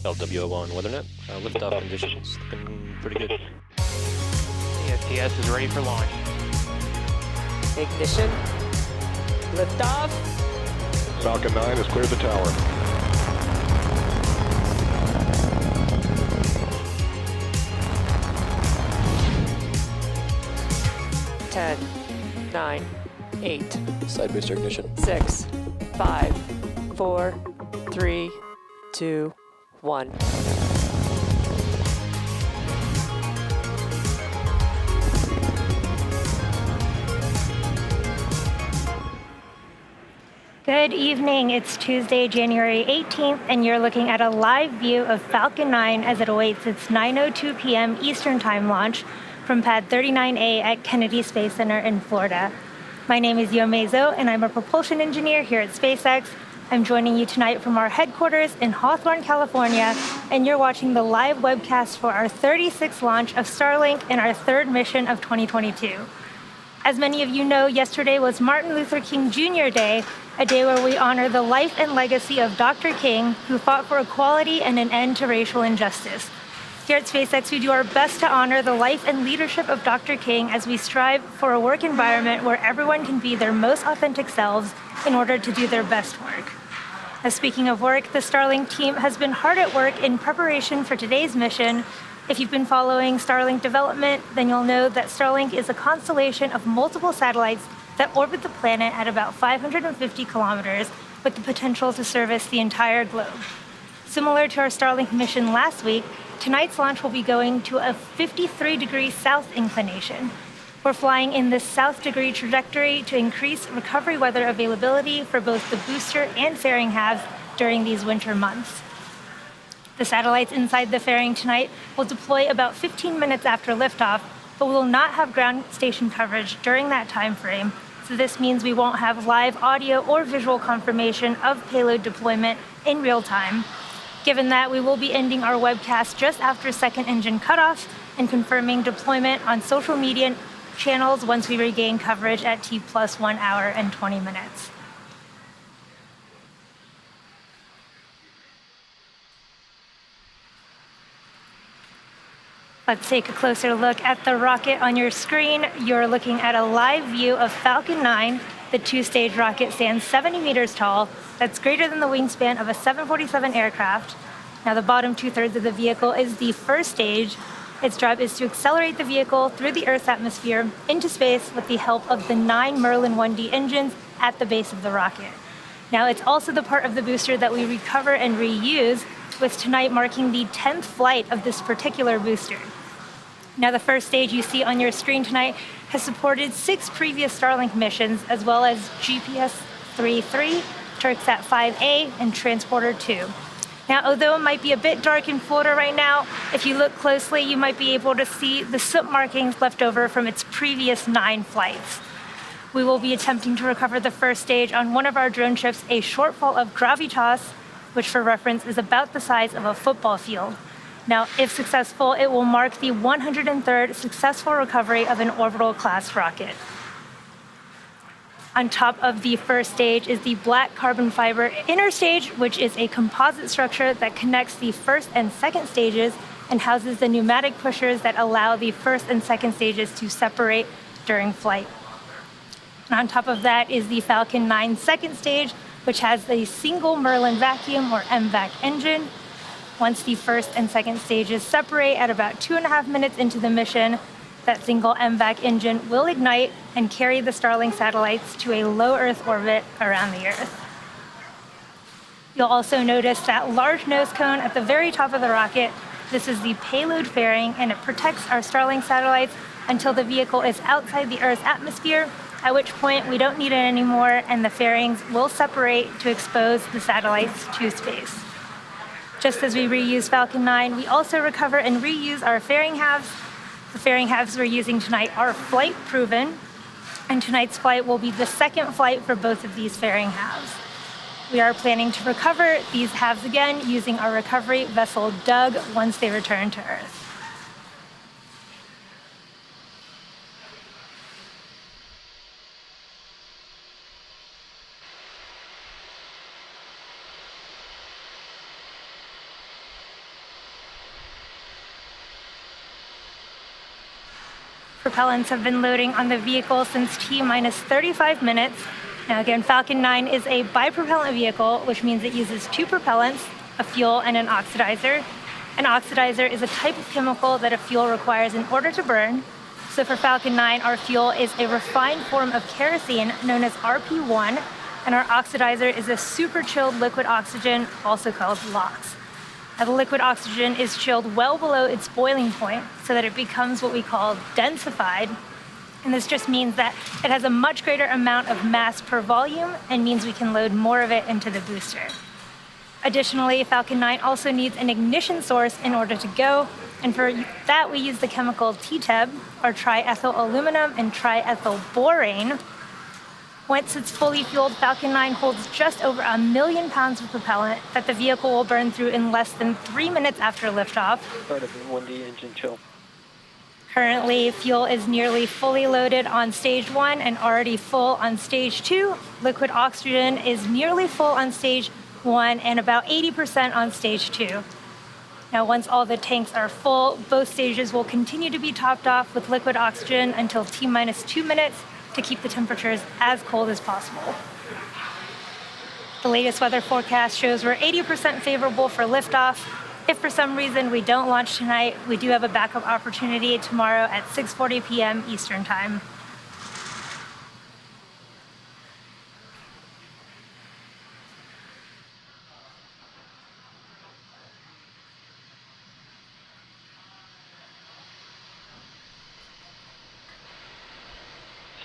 LWO1 WeatherNet. Liftoff conditions looking pretty good. The STS is ready for launch. Ignition. Liftoff. Falcon 9 has cleared the tower. Ten, 9, 8, Side booster ignition. 6, 5, 4, 3, 2, 1. Good evening. It's Tuesday, January 18th, and you're looking at a live view of Falcon 9 as it awaits its 9:02 p.m. Eastern Time launch from Pad 39A at Kennedy Space Center in Florida. My name is Yo Mezo, and I'm a propulsion engineer here at SpaceX. I'm joining you tonight from our headquarters in Hawthorne, California, and you're watching the live webcast for our 36th launch of Starlink and our third mission of 2022. As many of you know, yesterday was Martin Luther King Jr. Day, a day where we honor the life and legacy of Dr. King, who fought for equality and an end to racial injustice. Here at SpaceX, we do our best to honor the life and leadership of Dr. King as we strive for a work environment where everyone can be their most authentic selves in order to do their best work. Now, speaking of work, the Starlink team has been hard at work in preparation for today's mission. If you've been following Starlink development, then you'll know that Starlink is a constellation of multiple satellites that orbit the planet at about 550 kilometers with the potential to service the entire globe. Similar to our Starlink mission last week, tonight's launch will be going to a 53-degree south inclination. We're flying in this south degree trajectory to increase recovery weather availability for both the booster and fairing halves during these winter months. The satellites inside the fairing tonight will deploy about 15 minutes after liftoff, but we will not have ground station coverage during that time frame, so this means we won't have live audio or visual confirmation of payload deployment in real time. Given that, we will be ending our webcast just after second engine cutoff and confirming deployment on social media channels once we regain coverage at T+1 hour and 20 minutes. Let's take a closer look at the rocket on your screen. You're looking at a live view of Falcon 9. The two-stage rocket stands 70 meters tall. That's greater than the wingspan of a 747 aircraft. Now, the bottom two-thirds of the vehicle is the first stage. Its job is to accelerate the vehicle through the Earth's atmosphere into space with the help of the 9 Merlin 1D engines at the base of the rocket. Now, it's also the part of the booster that we recover and reuse, with tonight marking the 10th flight of this particular booster. Now, the first stage you see on your screen tonight has supported 6 previous Starlink missions, as well as GPS 3.3, Turksat 5A, and Transporter 2. Now, although it might be a bit dark in Florida right now, if you look closely, you might be able to see the soot markings left over from its previous 9 flights. We will be attempting to recover the first stage on one of our drone ships, a shortfall of gravitas, which for reference is about the size of a football field. Now, if successful, it will mark the 103rd successful recovery of an orbital class rocket. On top of the first stage is the black carbon fiber inner stage, which is a composite structure that connects the first and second stages and houses the pneumatic pushers that allow the first and second stages to separate during flight. And on top of that is the Falcon 9 second stage, which has a single Merlin vacuum or MVAC engine. Once the first and second stages separate at about 2.5 minutes into the mission, that single MVAC engine will ignite and carry the Starlink satellites to a low Earth orbit around the Earth. You'll also notice that large nose cone at the very top of the rocket. This is the payload fairing, and it protects our Starlink satellites until the vehicle is outside the Earth's atmosphere, at which point we don't need it anymore and the fairings will separate to expose the satellites to space. Just as we reuse Falcon 9, we also recover and reuse our fairing halves. The fairing halves we're using tonight are flight proven, and tonight's flight will be the second flight for both of these fairing halves. We are planning to recover these halves again using our recovery vessel Doug once they return to Earth. Propellants have been loading on the vehicle since T-minus 35 minutes. Now again, Falcon 9 is a bipropellant vehicle, which means it uses 2 propellants, a fuel and an oxidizer. An oxidizer is a type of chemical that a fuel requires in order to burn. So for Falcon 9, our fuel is a refined form of kerosene known as RP1, and our oxidizer is a super chilled liquid oxygen, also called LOX. Now, the liquid oxygen is chilled well below its boiling point so that it becomes what we call densified. And this just means that it has a much greater amount of mass per volume and means we can load more of it into the booster. Additionally, Falcon 9 also needs an ignition source in order to go, and for that we use the chemical TTEB, or triethyl aluminum and triethyl borane. Once it's fully fueled, Falcon 9 holds just over 1 million pounds of propellant that the vehicle will burn through in less than 3 minutes after liftoff. Start of the windy engine chill. Currently, fuel is nearly fully loaded on stage 1 and already full on stage 2. Liquid oxygen is nearly full on stage 1 and about 80% on stage 2. Now, once all the tanks are full, both stages will continue to be topped off with liquid oxygen until T-minus 2 minutes to keep the temperatures as cold as possible. The latest weather forecast shows we're 80% favorable for liftoff. If for some reason we don't launch tonight, we do have a backup opportunity tomorrow at 6:40 p.m. Eastern Time.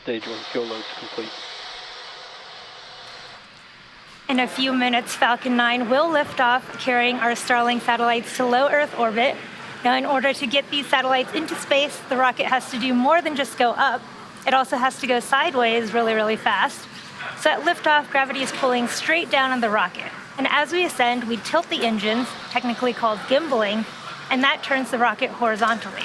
Stage 1 fuel load's complete. In a few minutes, Falcon 9 will lift off, carrying our Starlink satellites to low Earth orbit. Now, in order to get these satellites into space, the rocket has to do more than just go up. It also has to go sideways really, really fast. So at liftoff, gravity is pulling straight down on the rocket. And as we ascend, we tilt the engines, technically called gimbaling, and that turns the rocket horizontally.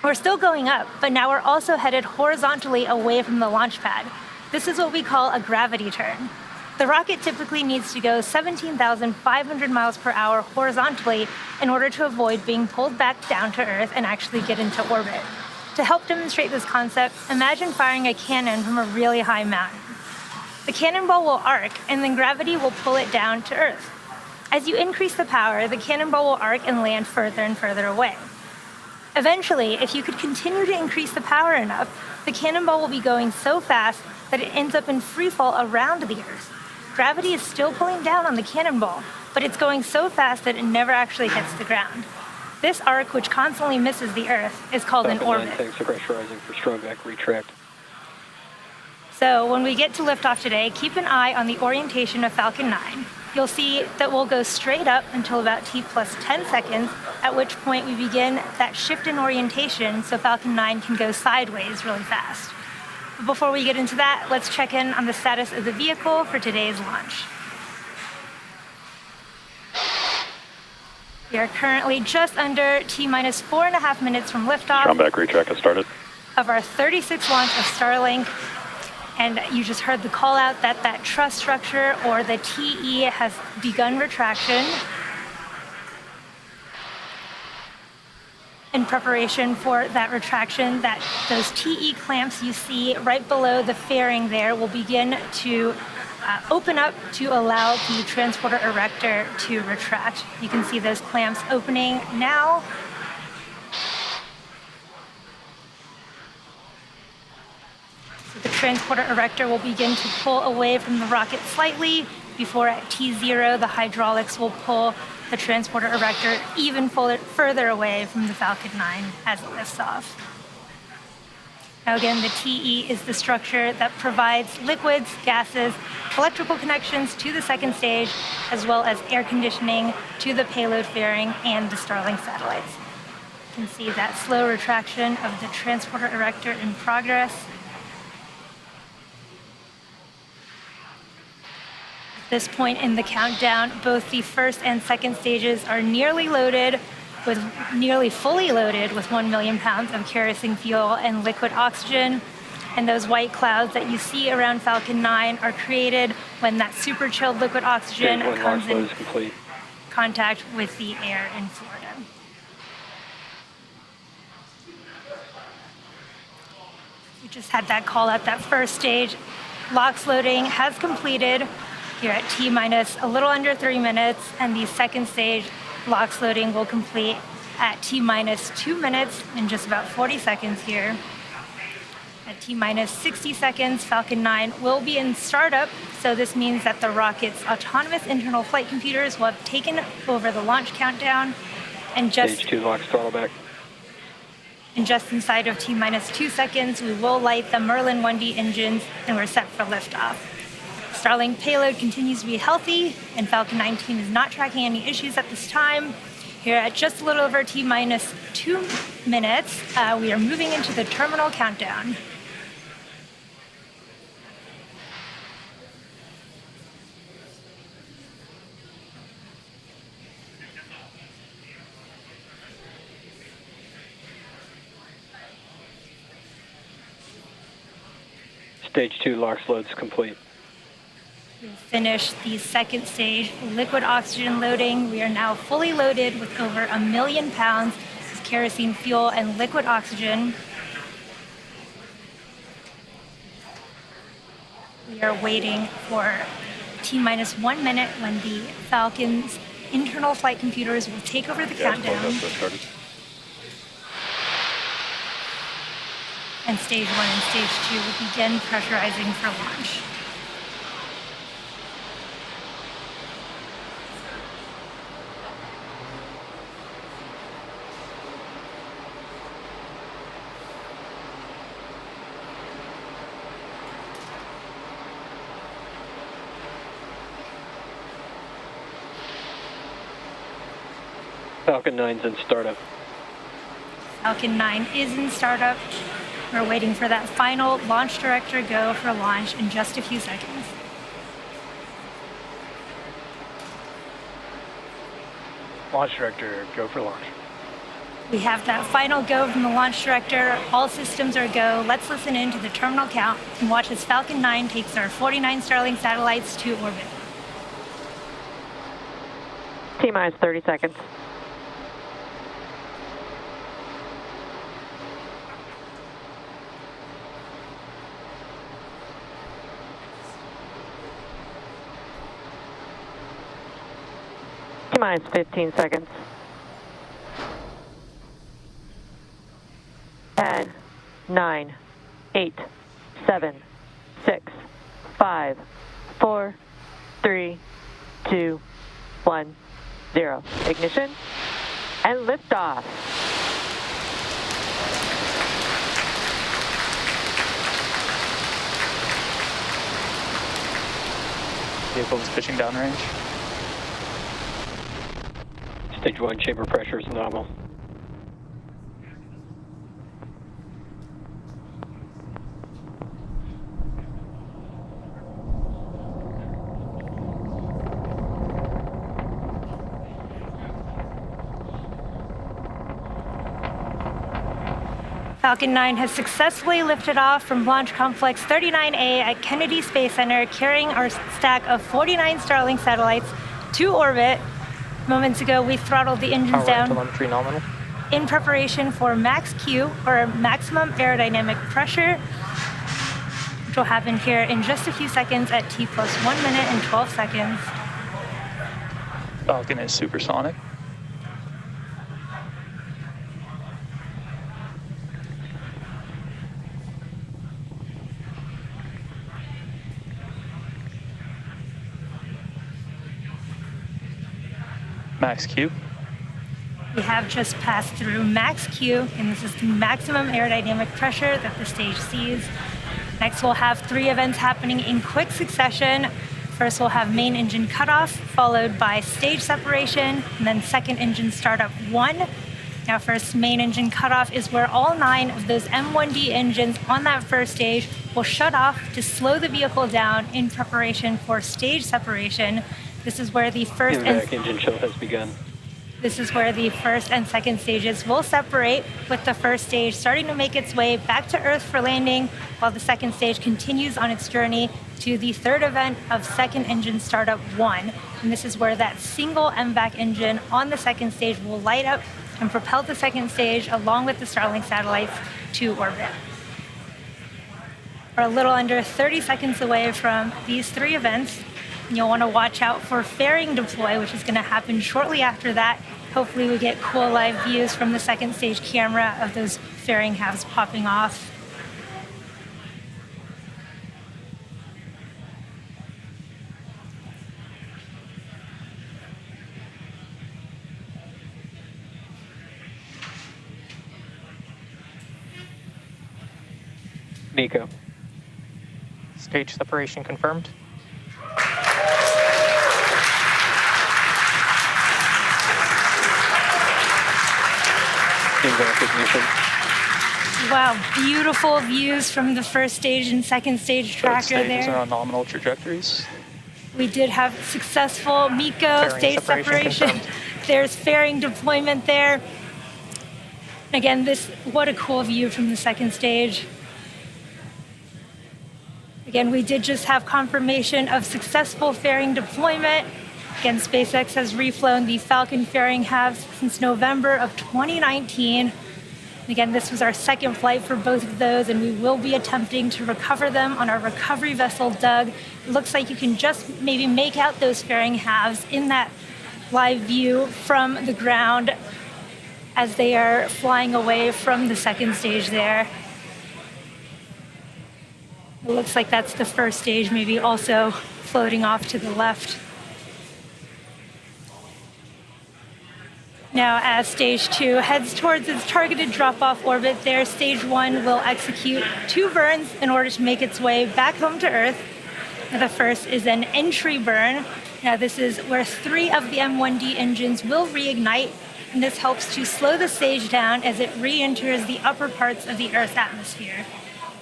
We're still going up, but now we're also headed horizontally away from the launch pad. This is what we call a gravity turn. The rocket typically needs to go 17,500 miles per hour horizontally in order to avoid being pulled back down to Earth and actually get into orbit. To help demonstrate this concept, imagine firing a cannon from a really high mountain. The cannonball will arc, and then gravity will pull it down to Earth. As you increase the power, the cannonball will arc and land further and further away. Eventually, if you could continue to increase the power enough, the cannonball will be going so fast that it ends up in free fall around the Earth. Gravity is still pulling down on the cannonball, but it's going so fast that it never actually hits the ground. This arc, which constantly misses the Earth, is called an orbit. Tanks are pressurizing for strobback retract. So when we get to liftoff today, keep an eye on the orientation of Falcon 9. You'll see that we'll go straight up until about T plus 10 seconds, at which point we begin that shift in orientation so Falcon 9 can go sideways really fast. But before we get into that, let's check in on the status of the vehicle for today's launch. We are currently just under T-minus 4.5 minutes from liftoff. Stromback retrack has started. Of our 36th launch of Starlink. And you just heard the call out that that truss structure, or the TE, has begun retraction. In preparation for that retraction, those TE clamps you see right below the fairing there will begin to open up to allow the transporter erector to retract. You can see those clamps opening now. So the transporter erector will begin to pull away from the rocket slightly before at T0 the hydraulics will pull the transporter erector even further away from the Falcon 9 as it lifts off. Now again, the TE is the structure that provides liquids, gases, electrical connections to the second stage, as well as air conditioning to the payload fairing and the Starlink satellites. You can see that slow retraction of the transporter erector in progress. At this point in the countdown, both the first and second stages are nearly fully loaded with 1 million pounds of kerosene fuel and liquid oxygen. And those white clouds that you see around Falcon 9 are created when that super chilled liquid oxygen comes in contact with the air in Florida. We just had that call out, that first stage. LOX loading has completed. You're at T-minus a little under 3 minutes, and the second stage LOX loading will complete at T-minus 2 minutes in just about 40 seconds here. At T-minus 60 seconds, Falcon 9 will be in startup So this means that the rocket's autonomous internal flight computers will have taken over the launch countdown, and Stage 2 locks throttle back. just inside of T-minus 2 seconds, we will light the Merlin 1D engines, and we're set for liftoff. Starlink payload continues to be healthy, and Falcon 9 team is not tracking any issues at this time. Here at just a little over T-minus 2 minutes, we are moving into the terminal countdown. Stage 2 locks loads complete. We've finished the second stage liquid oxygen loading. We are now fully loaded with over 1 million pounds of kerosene fuel and liquid oxygen. We are waiting for T-minus 1 minute when the Falcon's internal flight computers will take over the countdown. And stage 1 and stage 2 will begin pressurizing for launch. Falcon 9's in startup. Falcon 9 is in startup. We're waiting for that final launch director go for launch in just a few seconds. Launch director, go for launch. We have that final go from the launch director. All systems are go. Let's listen in to the terminal count and watch as Falcon 9 takes our 49 Starlink satellites to orbit. T-minus 30 seconds. T-minus 15 seconds. 10, 9, 8, 7, 6, 5, 4, 3, 2, 1, 0. Ignition and liftoff. Vehicle is pitching downrange. Stage 1 chamber pressure is nominal. Falcon 9 has successfully lifted off from Launch Complex 39A at Kennedy Space Center, carrying our stack of 49 Starlink satellites to orbit. Moments ago, we throttled the engines down Telemetry nominal. in preparation for max Q, or maximum aerodynamic pressure, which will happen here in just a few seconds at T plus 1 minute and 12 seconds. Falcon is supersonic. Max Q. We have just passed through max Q, and this is the maximum aerodynamic pressure that the stage sees. Next, we'll have 3 events happening in quick succession. First, we'll have main engine cutoff, followed by stage separation, and then second engine startup 1. Now, first main engine cutoff is where all 9 of those M1D engines on that first stage will shut off to slow the vehicle down in preparation for stage separation. This is where the first engine chill has begun. This is where the first and second stages will separate, with the first stage starting to make its way back to Earth for landing, while the second stage continues on its journey to the third event of second engine startup 1. And this is where that single MVAC engine on the second stage will light up and propel the second stage along with the Starlink satellites to orbit. We're a little under 30 seconds away from these 3 events. You'll want to watch out for fairing deploy, which is going to happen shortly after that. Hopefully we get cool live views from the second stage camera of those fairing halves popping off. MECO. Stage separation confirmed. Stage recognition. Wow, beautiful views from the first stage and second stage Both tracker stages are there. on nominal trajectories. We did have successful MECO Fairing stage separation separation. confirmed. There's fairing deployment there. Again, what a cool view from the second stage. Again, we did just have confirmation of successful fairing deployment. Again, SpaceX has reflown the Falcon fairing halves since November of 2019. Again, this was our second flight for both of those, and we will be attempting to recover them on our recovery vessel, Doug. It looks like you can just maybe make out those fairing halves in that live view from the ground as they are flying away from the second stage there. It looks like that's the first stage, maybe also floating off to the left. Now, as stage 2 heads towards its targeted drop-off orbit there, stage 1 will execute 2 burns in order to make its way back home to Earth. Now, the first is an entry burn. Now, this is where 3 of the M1D engines will reignite, and this helps to slow the stage down as it re-enters the upper parts of the Earth's atmosphere.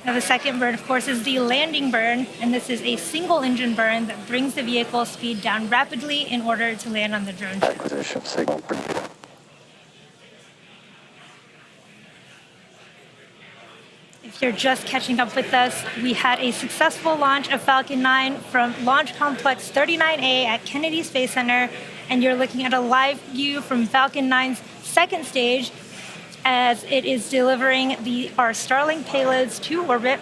Now, the second burn, of course, is the landing burn, and this is a single engine burn that brings the vehicle speed down rapidly in order to land on the drone ship. Acquisition signal. If you're just catching up with us, we had a successful launch of Falcon 9 from Launch Complex 39A at Kennedy Space Center, and you're looking at a live view from Falcon 9's second stage as it is delivering our Starlink payloads to orbit.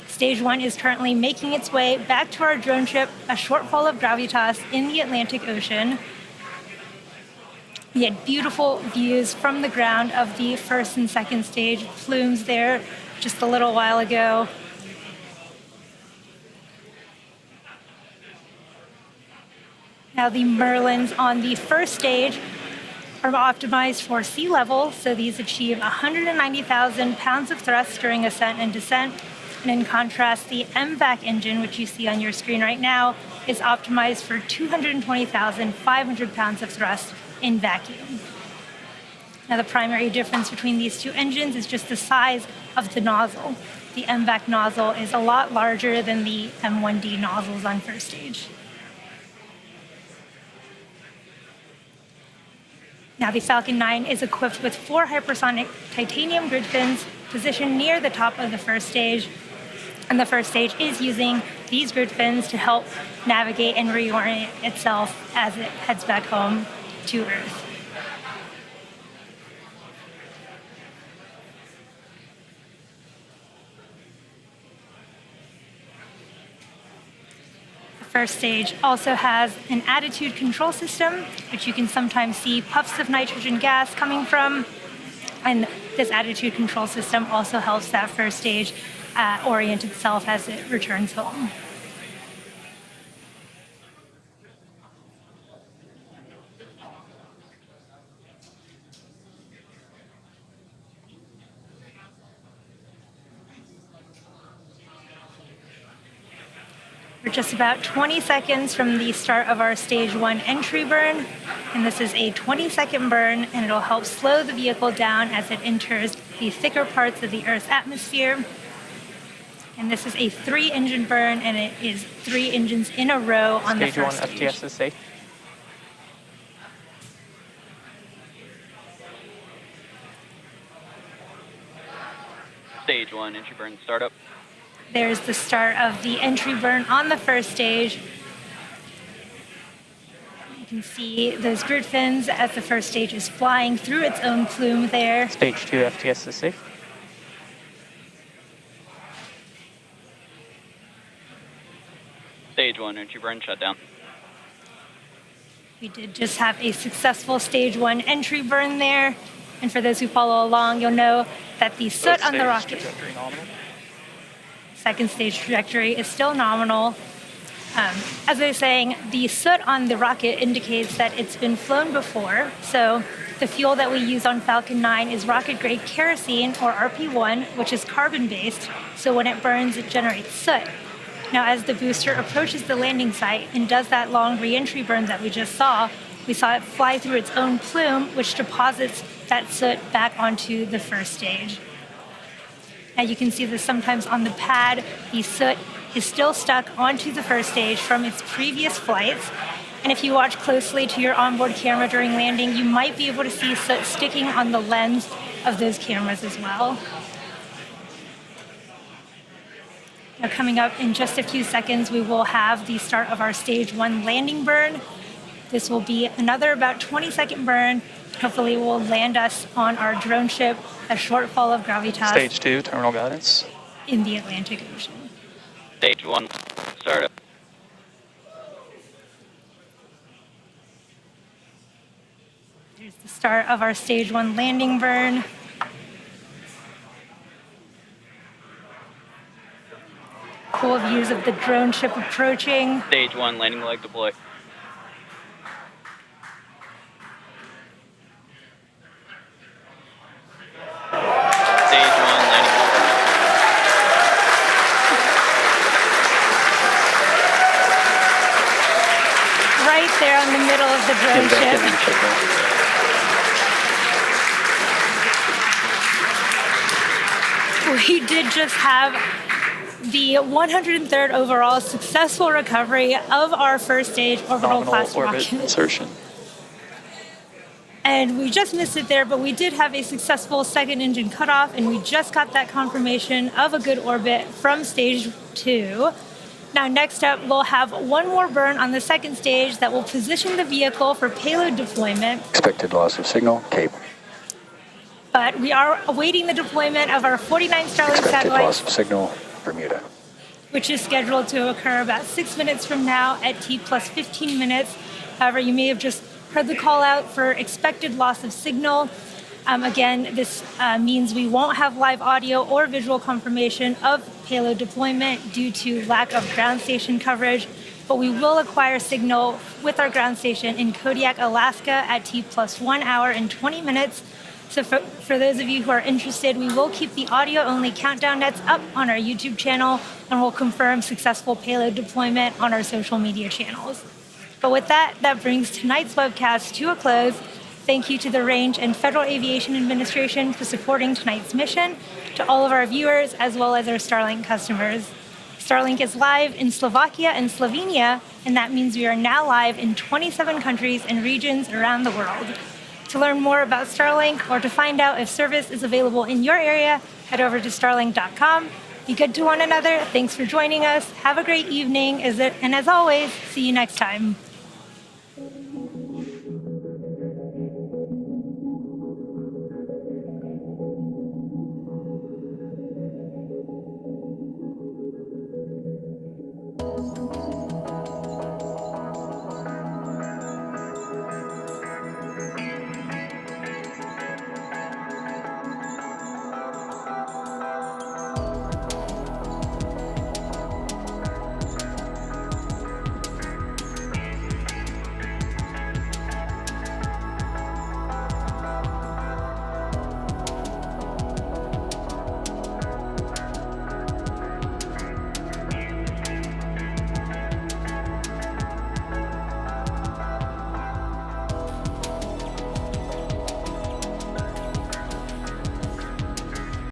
Stage 1 is currently making its way back to our drone ship, a shortfall of gravitas in the Atlantic Ocean. We had beautiful views from the ground of the first and second stage plumes there just a little while ago. Now the Merlins on the first stage are optimized for sea level, so these achieve 190,000 pounds of thrust during ascent and descent. And in contrast, the MVAC engine, which you see on your screen right now, is optimized for 220,500 pounds of thrust in vacuum. Now, the primary difference between these two engines is just the size of the nozzle. The MVAC nozzle is a lot larger than the M1D nozzles on first stage. Now, the Falcon 9 is equipped with 4 hypersonic titanium grid fins positioned near the top of the first stage. And the first stage is using these grid fins to help navigate and reorient itself as it heads back home to Earth. First stage also has an attitude control system, which you can sometimes see puffs of nitrogen gas coming from. And this attitude control system also helps that first stage orient itself as it returns home. We're just about 20 seconds from the start of our stage 1 entry burn, and this is a 20-second burn, and it'll help slow the vehicle down as it enters the thicker parts of the Earth's atmosphere. And this is a 3-engine burn, and it is 3 engines in a row on the first stage. Stage 1 FTS is safe. Stage 1 entry burn startup. There's the start of the entry burn on the first stage. You can see those grid fins as the first stage is flying through its own plume there. Stage 2 FTS is safe. Stage 1 entry burn shutdown. We did just have a successful stage 1 entry burn there. And for those who follow along, you'll know that the soot on the rocket, second stage trajectory is still nominal. As I was saying, the soot on the rocket indicates that it's been flown before. So the fuel that we use on Falcon 9 is rocket-grade kerosene, or RP1, which is carbon-based. So when it burns, it generates soot. Now, as the booster approaches the landing site and does that long re-entry burn that we saw it fly through its own plume, which deposits that soot back onto the first stage. Now you can see this sometimes on the pad. The soot is still stuck onto the first stage from its previous flights. And if you watch closely to your onboard camera during landing, you might be able to see soot sticking on the lens of those cameras as well. Now coming up in just a few seconds, we will have the start of our stage 1 landing burn. This will be another about 20-second burn. Hopefully it will land us on our drone ship, a short fall of gravitas. Stage 2, terminal guidance. In the Atlantic Ocean. Stage 1, startup. Here's the start of our stage 1 landing burn. Cool views of the drone ship approaching. Stage 1, landing leg deploy. Stage 1, landing confirmed. Right there on the middle of the drone ship. We did just have the 103rd overall successful recovery of our first stage orbital class orbit rocket. insertion. And we just missed it there, but we did have a successful second engine cutoff, and we just got that confirmation of a good orbit from stage 2. Now next up, we'll have one more burn on the second stage that will position the vehicle for payload deployment. Expected loss of signal, Cape. But we are awaiting the deployment of our 49 Starlink Expected loss satellites, of signal, Bermuda. which is scheduled to occur about 6 minutes from now at T plus 15 minutes. However, you may have just heard the call out for expected loss of signal. Again, this means we won't have live audio or visual confirmation of payload deployment due to lack of ground station coverage, but we will acquire signal with our ground station in Kodiak, Alaska at T plus 1 hour and 20 minutes. So for those of you who are interested, we will keep the audio-only countdown nets up on our YouTube channel, and we'll confirm successful payload deployment on our social media channels. But with that, that brings tonight's webcast to a close. Thank you to the Range and Federal Aviation Administration for supporting tonight's mission, to all of our viewers, as well as our Starlink customers. Starlink is live in Slovakia and Slovenia, and that means we are now live in 27 countries and regions around the world. To learn more about Starlink or to find out if service is available in your area, head over to starlink.com. Be good to one another. Thanks for joining us. Have a great evening, and as always, see you next time.